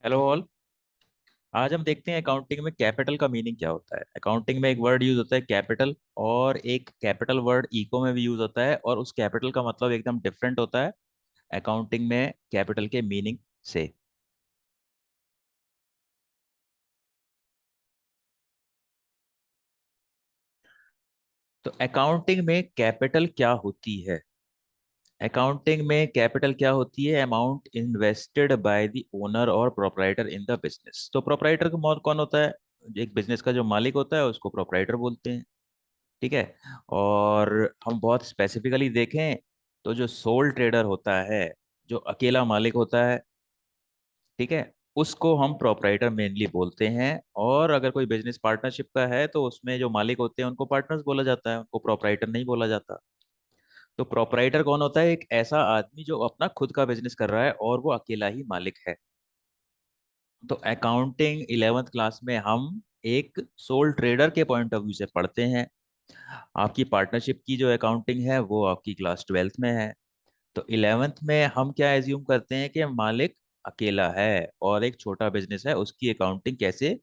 Hello all. आज हम देखते हैं अकाउंटिंग में कैपिटल का मीनिंग क्या होता है। अकाउंटिंग में एक वर्ड यूज होता है कैपिटल, और एक कैपिटल वर्ड इको में भी यूज होता है, और उस कैपिटल का मतलब एकदम डिफरेंट होता है अकाउंटिंग में कैपिटल के मीनिंग से। तो अकाउंटिंग में कैपिटल क्या होती है? अकाउंटिंग में कैपिटल क्या होती है? Amount invested by the owner और प्रोपराइटर इन द बिजनेस। तो प्रोपराइटर का मौत कौन होता है? एक बिजनेस का जो मालिक होता है उसको प्रोपराइटर बोलते हैं। ठीक है। और हम बहुत स्पेसिफिकली देखें तो जो सोल ट्रेडर होता है, जो अकेला मालिक होता है, ठीक है, उसको हम प्रोपराइटर मेनली बोलते हैं। और अगर कोई बिजनेस पार्टनरशिप का है तो उसमें जो मालिक होते हैं उनको पार्टनर्स बोला जाता है, उनको प्रोपराइटर नहीं बोला जाता। तो प्रोपराइटर कौन होता है? एक ऐसा आदमी जो अपना खुद का बिजनेस कर रहा है और वो अकेला ही मालिक है। तो अकाउंटिंग 11th क्लास में हम एक सोल ट्रेडर के पॉइंट ऑफ व्यू से पढ़ते हैं। आपकी पार्टनरशिप की जो अकाउंटिंग है वो आपकी क्लास 12th में है। तो 11th में हम क्या एज्यूम करते हैं कि मालिक अकेला है और एक छोटा बिजनेस है, उसकी अकाउंटिंग कैसे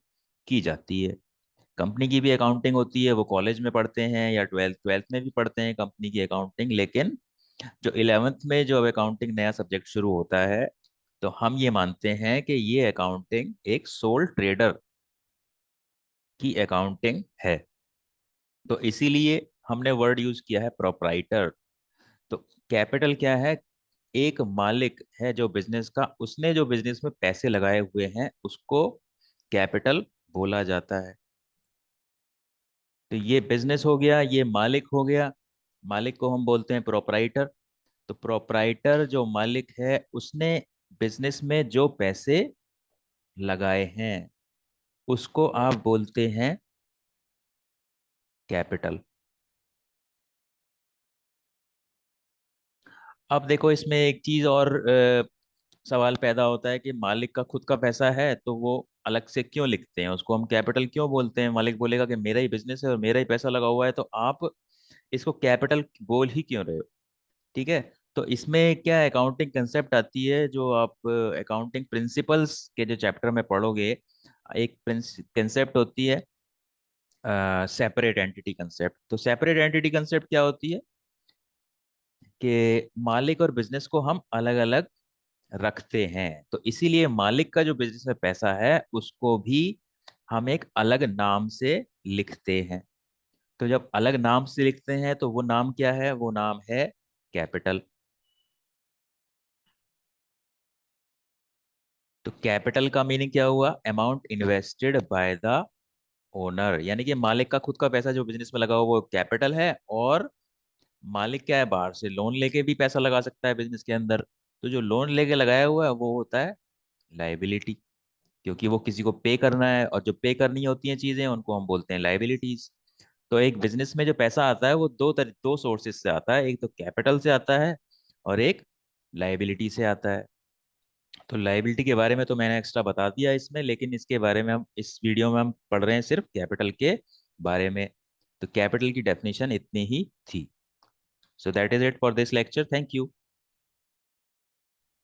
की जाती है। कंपनी की भी अकाउंटिंग होती है, वो कॉलेज में पढ़ते हैं या ट्वेल्थ ट्वेल्थ में भी पढ़ते हैं कंपनी की अकाउंटिंग। लेकिन जो 11th में जो अब अकाउंटिंग नया सब्जेक्ट शुरू होता है, तो हम ये मानते हैं कि ये अकाउंटिंग एक सोल ट्रेडर की अकाउंटिंग है। तो इसीलिए हमने वर्ड यूज किया है प्रोपराइटर। तो कैपिटल क्या है? एक मालिक है जो बिजनेस का, उसने जो बिजनेस में पैसे लगाए हुए हैं उसको कैपिटल बोला जाता है। तो ये बिजनेस हो गया, ये मालिक हो गया। मालिक को हम बोलते हैं प्रोपराइटर। तो प्रोपराइटर जो मालिक है उसने बिजनेस में जो पैसे लगाए हैं उसको आप बोलते हैं कैपिटल। अब देखो, इसमें एक चीज और सवाल पैदा होता है कि मालिक का खुद का पैसा है तो वो अलग से क्यों लिखते हैं, उसको हम कैपिटल क्यों बोलते हैं? मालिक बोलेगा कि मेरा ही बिजनेस है और मेरा ही पैसा लगा हुआ है, तो आप इसको कैपिटल बोल ही क्यों रहे हो? ठीक है। तो इसमें क्या अकाउंटिंग कंसेप्ट आती है, जो आप अकाउंटिंग प्रिंसिपल्स के जो चैप्टर में पढ़ोगे, एक कंसेप्ट होती है सेपरेट एंटिटी कंसेप्ट। तो सेपरेट एंटिटी कंसेप्ट क्या होती है कि मालिक और बिजनेस को हम अलग अलग रखते हैं। तो इसीलिए मालिक का जो बिजनेस में पैसा है उसको भी हम एक अलग नाम से लिखते हैं। तो जब अलग नाम से लिखते हैं तो वो नाम क्या है? वो नाम है कैपिटल। तो कैपिटल का मीनिंग क्या हुआ? Amount invested by the owner, यानी कि मालिक का खुद का पैसा जो बिजनेस में लगा हुआ वो कैपिटल है। और मालिक क्या है? बाहर से लोन लेके भी पैसा लगा सकता है बिजनेस के अंदर। तो जो लोन लेके लगाया हुआ है वो होता है लाइबिलिटी, क्योंकि वो किसी को पे करना है, और जो पे करनी होती हैं चीजें उनको हम बोलते हैं लाइबिलिटीज। तो एक बिजनेस में जो पैसा आता है वो दो सोर्सेज से आता है, एक तो कैपिटल से आता है और एक लाइबिलिटी से आता है। तो लाइबिलिटी के बारे में तो मैंने एक्स्ट्रा बता दिया इसमें, लेकिन इसके बारे में हम इस वीडियो में हम पढ़ रहे हैं सिर्फ कैपिटल के बारे में। तो कैपिटल की डेफिनेशन इतनी ही थी। So that is it for this lecture. Thank you.